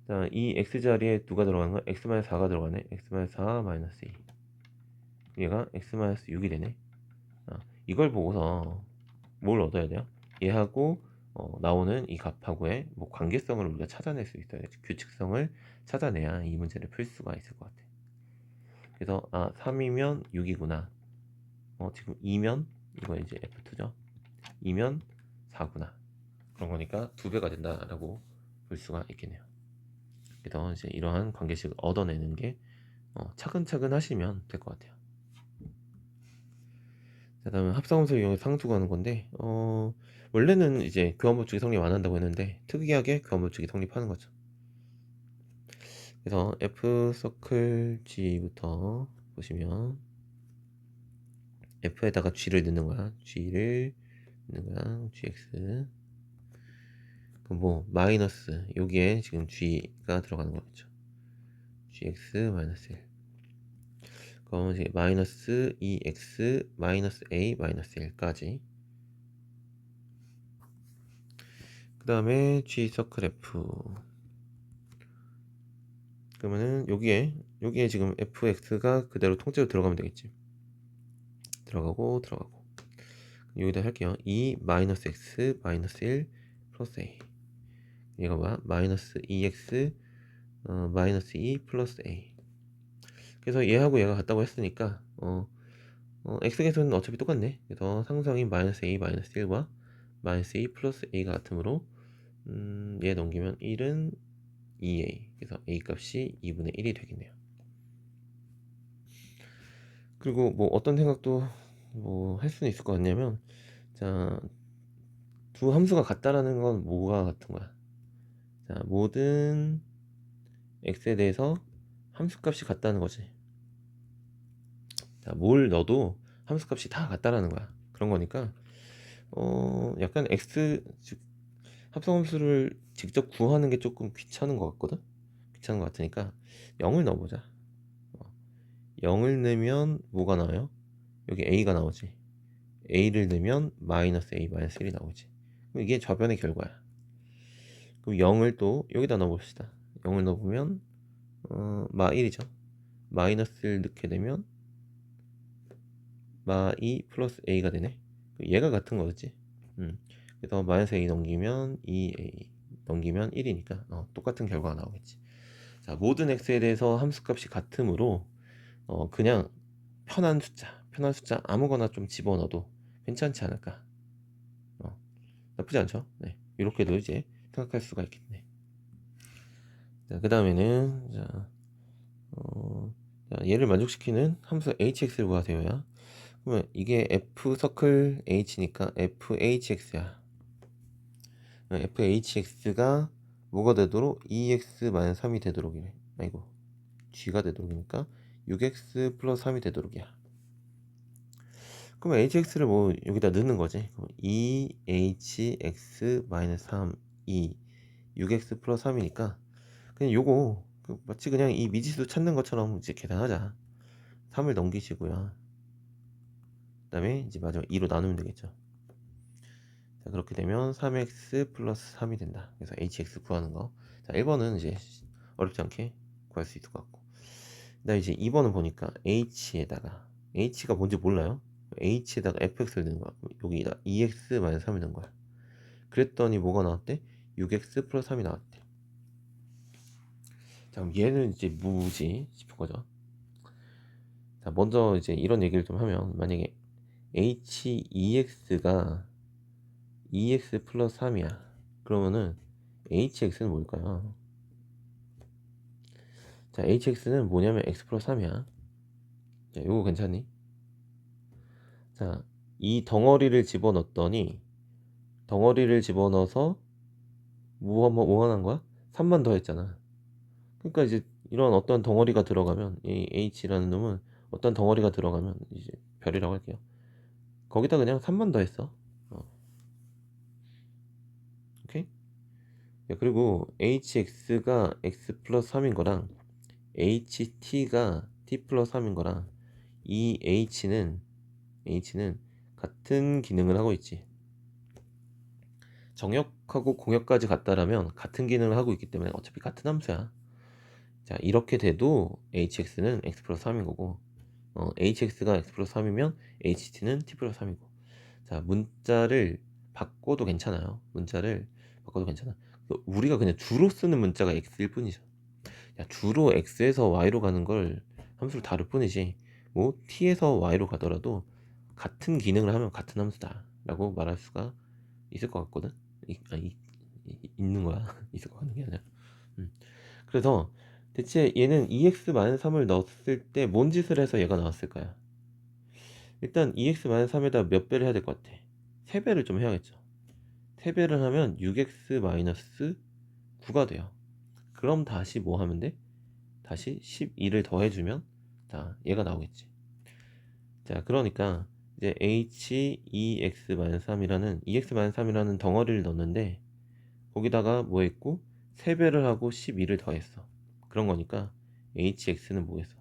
자, 이 x 자리에 누가 들어가는 거야? x-4가 들어가네. x-4 마이너스 2. 얘가 x-6이 되네. 이걸 보고서 뭘 얻어야 돼요? 얘하고 나오는 이 값하고의 뭐 관계성을 우리가 찾아낼 수 있어요. 규칙성을 찾아내야 이 문제를 풀 수가 있을 것 같아. 그래서 3이면 6이구나. 지금 2면 이거 이제 f2죠. 2면 4구나. 그런 거니까 2배가 된다라고 볼 수가 있겠네요. 그래서 이제 이러한 관계식을 얻어내는 게 차근차근 하시면 될 것 같아요. 자, 다음은 합성함수를 이용해 상수 구하는 건데 원래는 이제 교환법칙이 성립 안 한다고 했는데 특이하게 교환법칙이 성립하는 거죠. 그래서 f 서클 g부터 보시면 f에다가 g를 넣는 거야. g를 넣는 거야. gx 그럼 뭐 마이너스 여기에 지금 g가 들어가는 거겠죠. gx 마이너스 1 그럼 이제 마이너스 2x 마이너스 a 마이너스 1까지 그 다음에 g 서클 f 그러면은 여기에 지금 fx가 그대로 통째로 들어가면 되겠지. 들어가고 여기다 할게요. 2 마이너스 x 마이너스 1 플러스 a 얘가 뭐야? 마이너스 2x 마이너스 2 플러스 a 그래서 얘하고 얘가 같다고 했으니까 x계수는 어차피 똑같네. 그래서 상수항인 마이너스 a 마이너스 1과 마이너스 2 플러스 a가 같으므로 얘 넘기면 1은 2a 그래서 a 값이 2분의 1이 되겠네요. 그리고 뭐 어떤 생각도 뭐 할 수는 있을 것 같냐면, 자, 두 함수가 같다라는 건 뭐가 같은 거야? 자, 모든 x에 대해서 함수값이 같다는 거지. 자, 뭘 넣어도 함수값이 다 같다라는 거야. 그런 거니까 약간 x 즉 합성함수를 직접 구하는 게 조금 귀찮은 것 같거든. 귀찮은 것 같으니까 0을 넣어보자. 0을 넣으면 뭐가 나와요? 여기 a가 나오지. a를 넣으면 마이너스 a 마이너스 1이 나오지. 그럼 이게 좌변의 결과야. 그럼 0을 또 여기다 넣어봅시다. 0을 넣어보면 마 1이죠. 마이너스를 넣게 되면 마 2 플러스 a가 되네. 얘가 같은 거였지. 그래서 마이너스 a 넘기면 2a 넘기면 1이니까 똑같은 결과가 나오겠지. 자, 모든 x에 대해서 함수값이 같으므로 그냥 편한 숫자 아무거나 좀 집어넣어도 괜찮지 않을까. 나쁘지 않죠. 네, 이렇게도 이제 생각할 수가 있겠네. 자, 그 다음에는 얘를 만족시키는 함수 hx를 구하세요야. 그러면 이게 f 서클 h니까 fhx야. fhx가 뭐가 되도록 2x-3이 되도록이래. 아이고, g가 되도록이니까 6x 플러스 3이 되도록이야. 그러면 hx를 뭐 여기다 넣는 거지. 2hx-3 6x 플러스 3이니까 그냥 요거 마치 그냥 이 미지수 찾는 것처럼 이제 계산하자. 3을 넘기시고요. 그 다음에 이제 마지막 2로 나누면 되겠죠. 자, 그렇게 되면 3x 플러스 3이 된다. 그래서 hx 구하는 거. 자, 1번은 이제 어렵지 않게 구할 수 있을 것 같고. 나 이제 2번은 보니까 h가 뭔지 몰라요. h에다가 fx를 넣는 거야. 여기다 2x-3을 넣은 거야. 그랬더니 뭐가 나왔대? 6x 플러스 3이 나왔대. 자, 그럼 얘는 이제 뭐지 싶은 거죠. 자, 먼저 이제 이런 얘기를 좀 하면, 만약에 h2x가 2x 플러스 3이야. 그러면은 hx는 뭘까요? 자, hx는 뭐냐면 x 플러스 3이야. 자, 요거 괜찮니? 자, 이 덩어리를 집어넣었더니 덩어리를 집어넣어서 뭐 하는 거야? 3만 더했잖아. 그러니까 이제 이런 어떤 덩어리가 들어가면, 이 h라는 놈은 어떤 덩어리가 들어가면 이제 별이라고 할게요. 거기다 그냥 3만 더했어. 오케이? 야, 그리고 hx가 x 플러스 3인 거랑 ht가 t 플러스 3인 거랑 이 h는 같은 기능을 하고 있지. 정역하고 공역까지 같다라면 같은 기능을 하고 있기 때문에 어차피 같은 함수야. 자, 이렇게 돼도 hx는 x 플러스 3인 거고, hx가 x 플러스 3이면 ht는 t 플러스 3이고. 자, 문자를 바꿔도 괜찮아요. 문자를 바꿔도 괜찮아. 우리가 그냥 주로 쓰는 문자가 x일 뿐이죠. 야, 주로 x에서 y로 가는 걸 함수를 다룰 뿐이지, 뭐 t에서 y로 가더라도 같은 기능을 하면 같은 함수다 라고 말할 수가 있을 것 같거든. 있는 거야. 있을 것 같은 게 아니라. 그래서 대체 얘는 2x-3을 넣었을 때 뭔 짓을 해서 얘가 나왔을까요? 일단 2x-3에다 몇 배를 해야 될 것 같아? 3배를 좀 해야겠죠. 3배를 하면 6x-9가 돼요. 그럼 다시 뭐 하면 돼? 다시 12를 더해주면 자, 얘가 나오겠지. 자, 그러니까 이제 h2x-3이라는 2x-3이라는 덩어리를 넣었는데, 거기다가 뭐 했고 3배를 하고 12를 더했어. 그런 거니까 hx는 뭐겠어?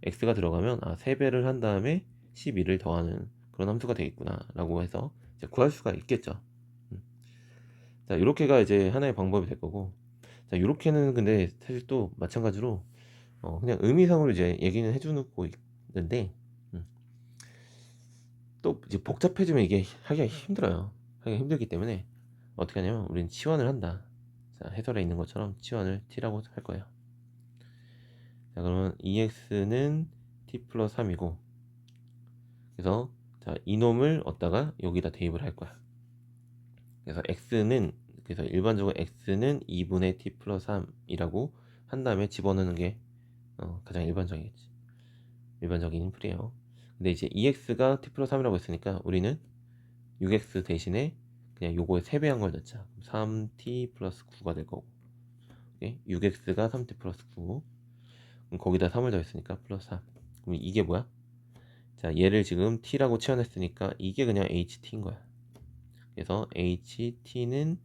x가 들어가면 3배를 한 다음에 12를 더하는 그런 함수가 되겠구나 라고 해서 이제 구할 수가 있겠죠. 자, 이렇게가 이제 하나의 방법이 될 거고, 자, 이렇게는 근데 사실 또 마찬가지로 그냥 의미상으로 이제 얘기는 해주고 있는데, 또 이제 복잡해지면 이게 하기가 힘들어요. 하기가 힘들기 때문에 어떻게 하냐면 우리는 치환을 한다. 자, 해설에 있는 것처럼 치환을 t라고 할 거예요. 자, 그러면 2x는 t 플러스 3이고, 그래서 자, 이놈을 얻다가 여기다 대입을 할 거야. 그래서 그래서 일반적으로 x는 2분의 t 플러스 3이라고 한 다음에 집어넣는 게 가장 일반적이겠지. 일반적인 풀이에요. 근데 이제 2x가 t 플러스 3이라고 했으니까 우리는 6x 대신에 그냥 요거에 3배 한 걸 넣자. 3t 플러스 9가 될 거고, 6x가 3t 플러스 9, 그럼 거기다 3을 더했으니까 플러스 3. 그럼 이게 뭐야? 자, 얘를 지금 t라고 치환했으니까 이게 그냥 ht인 거야. 그래서 ht는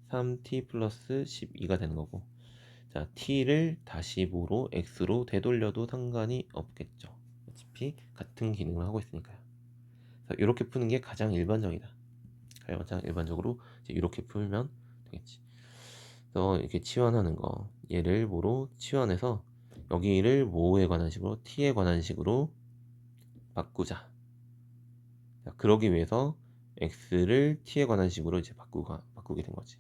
3t 플러스 12가 되는 거고, 자, t를 다시 5로 x로 되돌려도 상관이 없겠죠. 어차피 같은 기능을 하고 있으니까요. 이렇게 푸는 게 가장 일반적이다. 가장 일반적으로 이제 이렇게 풀면 되겠지. 그래서 이렇게 치환하는 거, 얘를 뭐로 치환해서 여기를 뭐에 관한 식으로, t에 관한 식으로 바꾸자. 자, 그러기 위해서 x를 t에 관한 식으로 이제 바꾸게 된 거지.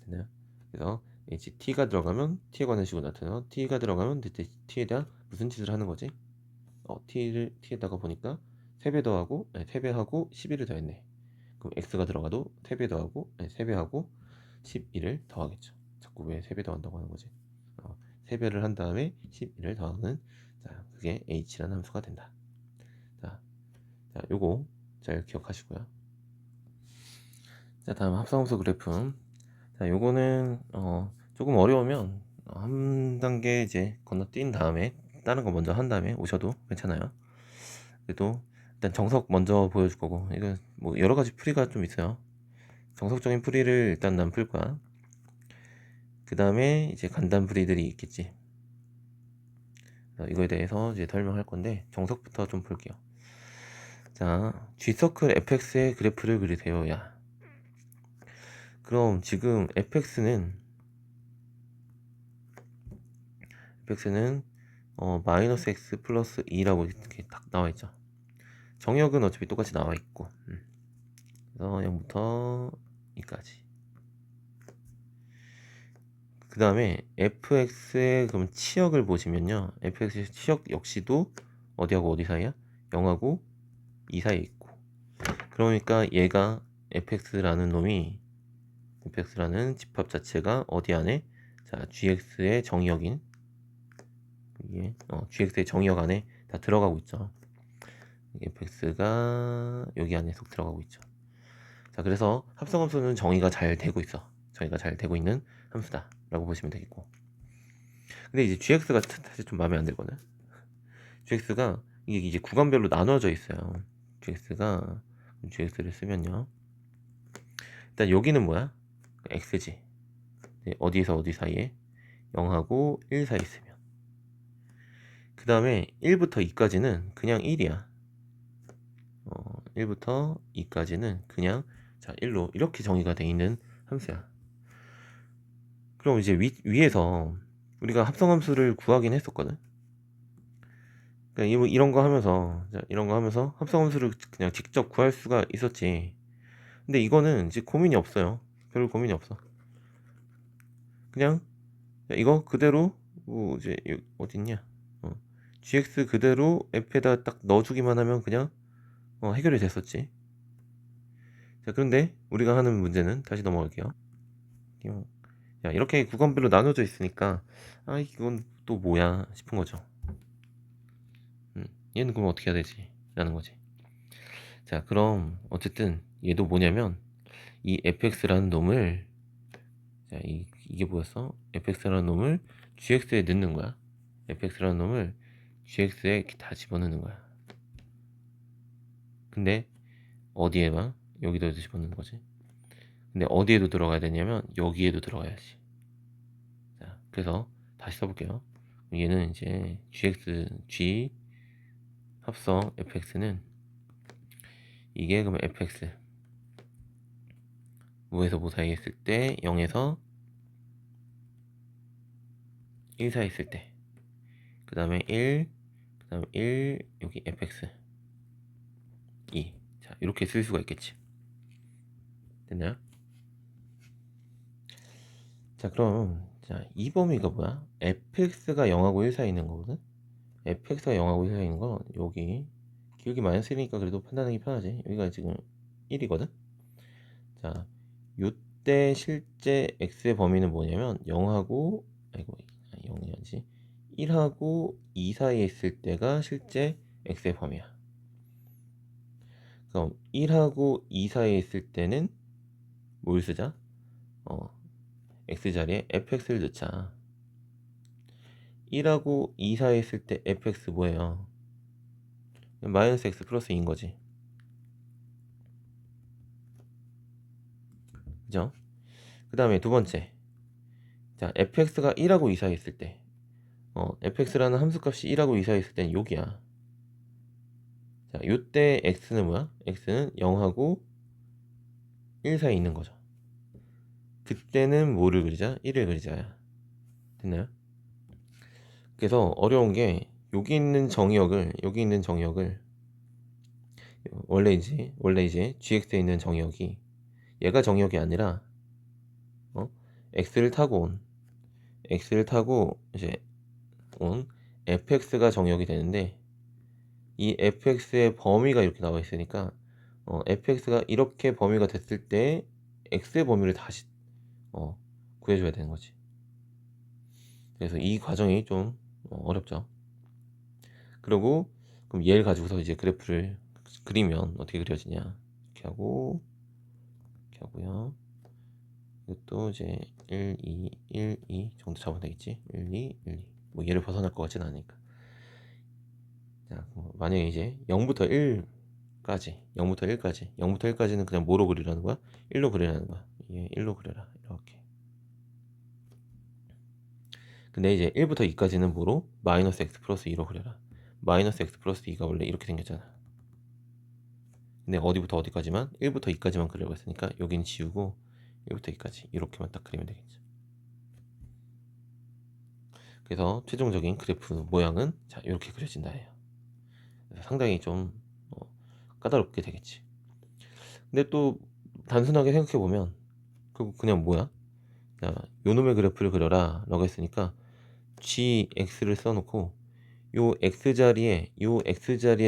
됐나요? 그래서 t가 들어가면 t에 관한 식으로 나타나요. t가 들어가면 t에다 무슨 짓을 하는 거지? t에다가 보니까 3배 더하고, 3배하고 11을 더했네. 그럼 x가 들어가도 3배 더하고, 3배하고 11을 더하겠죠. 자꾸 왜 3배 더한다고 하는 거지? 3배를 한 다음에 11을 더하는, 자, 그게 h라는 함수가 된다. 자, 요거 잘 기억하시고요. 자, 다음 합성함수 그래프. 자, 요거는 조금 어려우면 한 단계 이제 건너뛴 다음에 다른 거 먼저 한 다음에 오셔도 괜찮아요. 그래도 일단 정석 먼저 보여줄 거고, 이거 뭐 여러 가지 풀이가 좀 있어요. 정석적인 풀이를 일단 난 풀 거야. 그 다음에 이제 간단 풀이들이 있겠지. 이거에 대해서 이제 설명할 건데, 정석부터 좀 볼게요. 자, G서클 fx의 그래프를 그리세요. 야, 그럼 지금 fx는 마이너스 x 플러스 2라고 이렇게 딱 나와 있죠. 정역은 어차피 똑같이 나와 있고, 그래서 0부터 2까지. 그 다음에 fx의 그럼 치역을 보시면요, fx의 치역 역시도 어디하고 어디 사이야? 0하고 2 사이에 있고, 그러니까 얘가 fx라는 집합 자체가 어디 안에, 자, gx의 정의역인, 이게 gx의 정의역 안에 다 들어가고 있죠. fx가 여기 안에 속 들어가고 있죠. 자, 그래서 합성함수는 정의가 잘 되고 있어. 정의가 잘 되고 있는 함수다 라고 보시면 되겠고, 근데 이제 gx가 사실 좀 마음에 안 들거든. gx가 이게 이제 구간별로 나눠져 있어요. gx를 쓰면요, 일단 여기는 뭐야? x지. 어디에서 어디 사이에? 0하고 1 사이 있으면. 그 다음에 1부터 2까지는 그냥 1이야. 1부터 2까지는 그냥, 자, 1로 이렇게 정의가 돼 있는 함수야. 그럼 이제 위에서 우리가 합성함수를 구하긴 했었거든. 그러니까 이런 거 하면서, 자, 이런 거 하면서 합성함수를 그냥 직접 구할 수가 있었지. 근데 이거는 이제 고민이 없어요. 별 고민이 없어. 그냥 이거 그대로 이제 어딨냐? gx 그대로 f에다 딱 넣어주기만 하면 그냥 해결이 됐었지. 자, 그런데 우리가 하는 문제는, 다시 넘어갈게요. 야, 이렇게 구간별로 나눠져 있으니까 이건 또 뭐야 싶은 거죠. 얘는 그럼 어떻게 해야 되지? 라는 거지. 자, 그럼 어쨌든 얘도 뭐냐면 이 fx라는 놈을, 자, 이게 뭐였어? fx라는 놈을 gx에 넣는 거야. fx라는 놈을 gx에 이렇게 다 집어넣는 거야. 근데 어디에만? 여기도 집어넣는 거지. 근데 어디에도 들어가야 되냐면 여기에도 들어가야지. 자, 그래서 다시 써볼게요. 얘는 이제 g 합성 fx는 이게 그러면 fx 무에서 무 사이에 있을 때, 0에서 1 사이에 있을 때, 그 다음에 1, 그 다음에 1, 여기 fx 2. 자, 이렇게 쓸 수가 있겠지. 됐나요? 자, 그럼 자, 이 범위가 뭐야? fx가 0하고 1 사이에 있는 거거든. fx가 0하고 1 사이에 있는 건 여기, 기울기 마이너스 1이니까 그래도 판단하기 편하지. 여기가 지금 1이거든. 자, 요때 실제 x의 범위는 뭐냐면 0하고, 아이고 0이 아니지, 1하고 2 사이에 있을 때가 실제 x의 범위야. 그럼 1하고 2 사이에 있을 때는 뭘 쓰자? x 자리에 fx를 넣자. 1하고 2 사이에 있을 때 fx 뭐예요? 마이너스 x 플러스 2인 거지. 그죠? 그 다음에 두 번째. 자, fx가 1하고 2 사이에 있을 때 fx라는 함수값이 1하고 2 사이에 있을 때는 여기야. 자, 요때 x는 뭐야? x는 0하고 1 사이에 있는 거죠. 그때는 뭐를 그리자? 1을 그리자야. 됐나요? 그래서 어려운 게 여기 있는 정의역을 원래 이제 gx에 있는 정의역이 얘가 정의역이 아니라 x를 타고 이제 온 fx가 정의역이 되는데, 이 fx의 범위가 이렇게 나와 있으니까 fx가 이렇게 범위가 됐을 때 x의 범위를 다시 구해줘야 되는 거지. 그래서 이 과정이 좀 어렵죠. 그리고 그럼 얘를 가지고서 이제 그래프를 그리면 어떻게 그려지냐, 이렇게 하고 이렇게 하고요. 이것도 이제 1, 2, 1, 2 정도 잡으면 되겠지. 1, 2, 1, 2. 뭐 얘를 벗어날 것 같진 않으니까. 자, 만약에 이제 0부터 1까지 0부터 1까지는 그냥 뭐로 그리라는 거야? 1로 그리라는 거야. 얘 1로 그려라. 이렇게. 근데 이제 1부터 2까지는 뭐로? 마이너스 x 플러스 2로 그려라. 마이너스 x 플러스 2가 원래 이렇게 생겼잖아. 근데 어디부터 어디까지만? 1부터 2까지만 그리려고 했으니까 여기는 지우고 1부터 2까지 이렇게만 딱 그리면 되겠죠. 그래서 최종적인 그래프 모양은 자, 이렇게 그려진다 해요. 상당히 좀 까다롭게 되겠지. 근데 또 단순하게 생각해보면 그냥 뭐야? 자, 요놈의 그래프를 그려라 라고 했으니까 gx를 써놓고 요 x자리에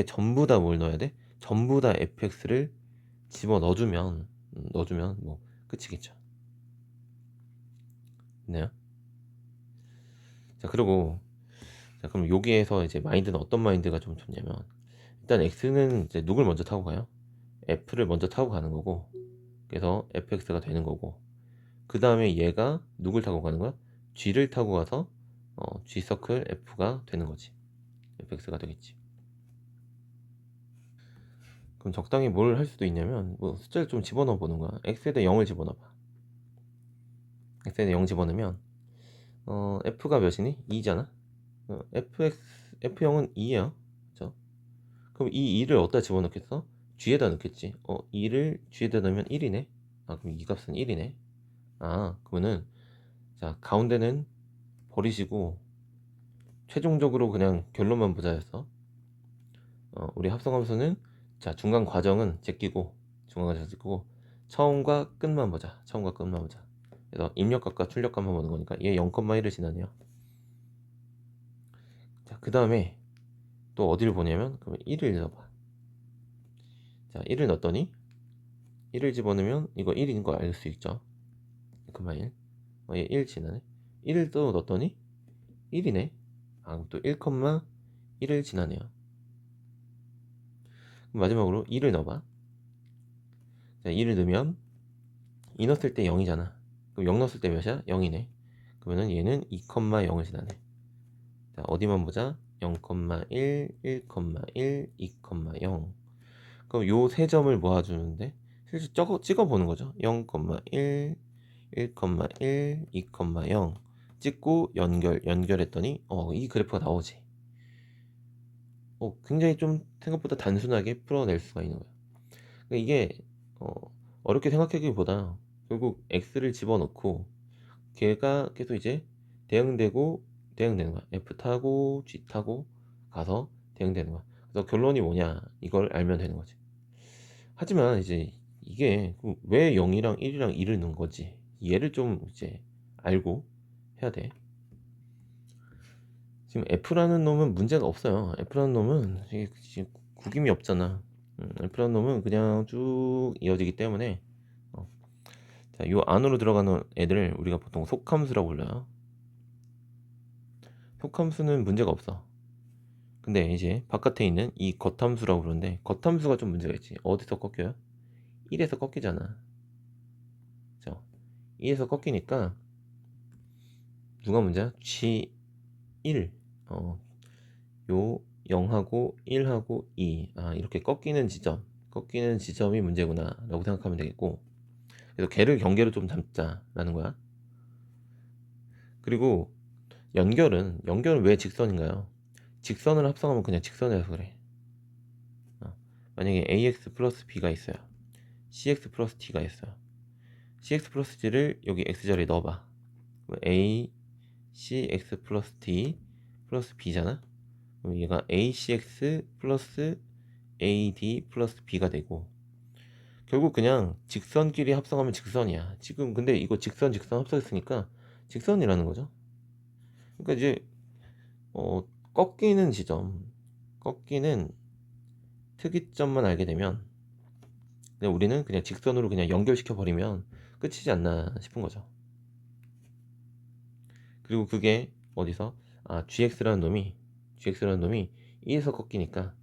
전부 다 뭘 넣어야 돼? 전부 다 fx를 집어 넣어주면 뭐 끝이겠죠. 네. 자, 그리고 자, 그럼 여기에서 이제 마인드는 어떤 마인드가 좀 좋냐면, 일단 x는 이제 누굴 먼저 타고 가요? f를 먼저 타고 가는 거고, 그래서 fx가 되는 거고, 그 다음에 얘가 누굴 타고 가는 거야? g를 타고 가서 g 서클 f가 되는 거지. fx가 되겠지. 그럼 적당히 뭘 할 수도 있냐면, 뭐 숫자를 좀 집어넣어 보는 거야. x에 대해 0을 집어넣어 봐. x에 대해 0 집어넣으면 f가 몇이니? 2잖아. f0은 2야. 그죠? 그럼 이 2를 어디다 집어넣겠어? g에다 넣겠지. 2를 g에다 넣으면 1이네. 아, 그럼 이 값은 1이네. 아, 그러면은 자, 가운데는 버리시고 최종적으로 그냥 결론만 보자 해서 우리 합성함수는 자, 중간 과정은 제끼고 처음과 끝만 보자. 그래서 입력값과 출력값만 보는 거니까 얘 0,1을 지나네요. 자, 그 다음에 또 어디를 보냐면 그러면 1을 넣어봐. 자, 1을 넣었더니 1을 집어넣으면 이거 1인 거 알 수 있죠. 1,1. 얘 1 지나네. 1을 또 넣었더니 1이네. 아, 그럼 또 1,1을 지나네요. 그럼 마지막으로 2를 넣어봐. 자, 2를 넣으면 2 넣었을 때 0이잖아. 그럼 0 넣었을 때 몇이야? 0이네. 그러면은 얘는 2,0을 지나네. 자, 어디만 보자? 0,1, 1,1, 2,0. 그럼 요 세 점을 모아주는데 실제 찍어보는 거죠. 0,1, 1,1, 2,0 찍고 연결했더니 이 그래프가 나오지. 굉장히 좀 생각보다 단순하게 풀어낼 수가 있는 거예요. 그러니까 이게 어렵게 생각하기보다 결국 x를 집어넣고 걔가 계속 이제 대응되는 거야. f 타고 g 타고 가서 대응되는 거야. 그래서 결론이 뭐냐, 이걸 알면 되는 거지. 하지만 이제 이게 왜 0이랑 1이랑 2를 넣은 거지, 얘를 좀 이제 알고 해야 돼. 지금 F라는 놈은 문제가 없어요. F라는 놈은 지금 구김이 없잖아. F라는 놈은 그냥 쭉 이어지기 때문에 자, 요 안으로 들어가는 애들을 우리가 보통 속함수라고 불러요. 속함수는 문제가 없어. 근데 이제 바깥에 있는 이 겉함수라고 그러는데 겉함수가 좀 문제가 있지. 어디서 꺾여요? 1에서 꺾이잖아. 그죠? 2에서 꺾이니까 누가 문제야? G1 요 0하고 1하고 2 이렇게 꺾이는 지점이 문제구나 라고 생각하면 되겠고, 그래서 걔를 경계로 좀 잡자라는 거야. 그리고 연결은 왜 직선인가요? 직선을 합성하면 그냥 직선이라서 그래. 만약에 ax 플러스 b가 있어요. cx 플러스 t가 있어요. cx 플러스 t를 여기 x자리에 넣어봐. a cx 플러스 t 플러스 b잖아. 그럼 얘가 acx 플러스 ad 플러스 b가 되고, 결국 그냥 직선끼리 합성하면 직선이야. 지금 근데 이거 직선 합성했으니까 직선이라는 거죠. 그러니까 이제 꺾이는 특이점만 알게 되면 그냥 우리는 그냥 직선으로 그냥 연결시켜 버리면 끝이지 않나 싶은 거죠. 그리고 그게 어디서 gx라는 놈이 2에서 꺾이니까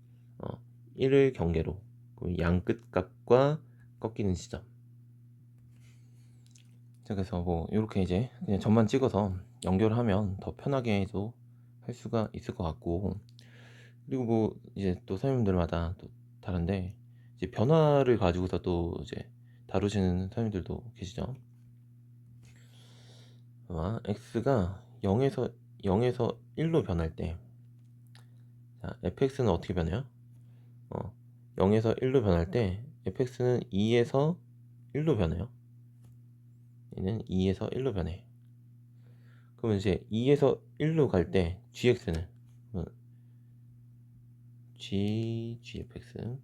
1을 경계로 양 끝값과 꺾이는 지점. 자, 그래서 뭐 이렇게 이제 그냥 점만 찍어서 연결하면 더 편하게도 할 수가 있을 것 같고, 그리고 뭐 이제 또 선생님들마다 또 다른데 이제 변화를 가지고서 또 이제 다루시는 선생님들도 계시죠. x가 0에서 1로 변할 때, 자, fx는 어떻게 변해요? 0에서 1로 변할 때 fx는 2에서 1로 변해요. 얘는 2에서 1로 변해. 그러면 이제 2에서 1로 갈 때 gx는 gfx.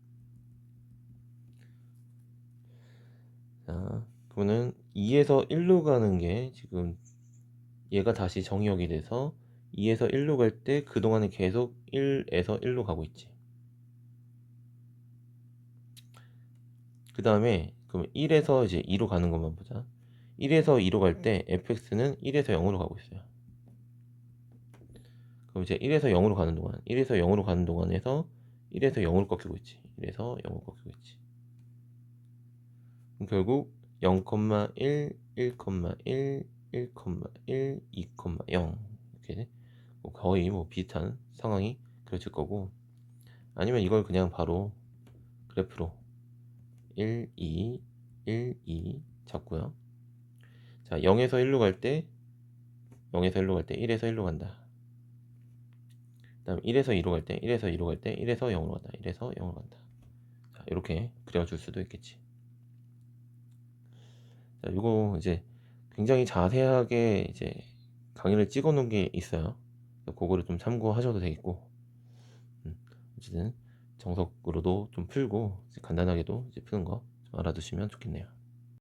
자, 그러면은 2에서 1로 가는 게 지금 얘가 다시 정의역이 돼서 2에서 1로 갈 때 그동안은 계속 1에서 1로 가고 있지. 그 다음에 그럼 1에서 이제 2로 가는 것만 보자. 1에서 2로 갈 때 fx는 1에서 0으로 가고 있어요. 그럼 이제 1에서 0으로 가는 동안에서 1에서 0으로 꺾이고 있지. 1에서 0으로 꺾이고 있지. 그럼 결국 0,1, 1,1, 1,1, 2,0 이렇게 뭐 거의 뭐 비슷한 상황이 그려질 거고, 아니면 이걸 그냥 바로 그래프로 1, 2, 1, 2 잡고요. 자, 0에서 1로 갈 때 1에서 1로 간다. 그 다음 1에서 2로 갈 때 1에서 0으로 간다. 1에서 0으로 간다. 자, 이렇게 그려줄 수도 있겠지. 자, 이거 이제 굉장히 자세하게 이제 강의를 찍어 놓은 게 있어요. 그거를 좀 참고하셔도 되겠고, 어쨌든 정석으로도 좀 풀고 간단하게도 이제 푸는 거 좀 알아두시면 좋겠네요.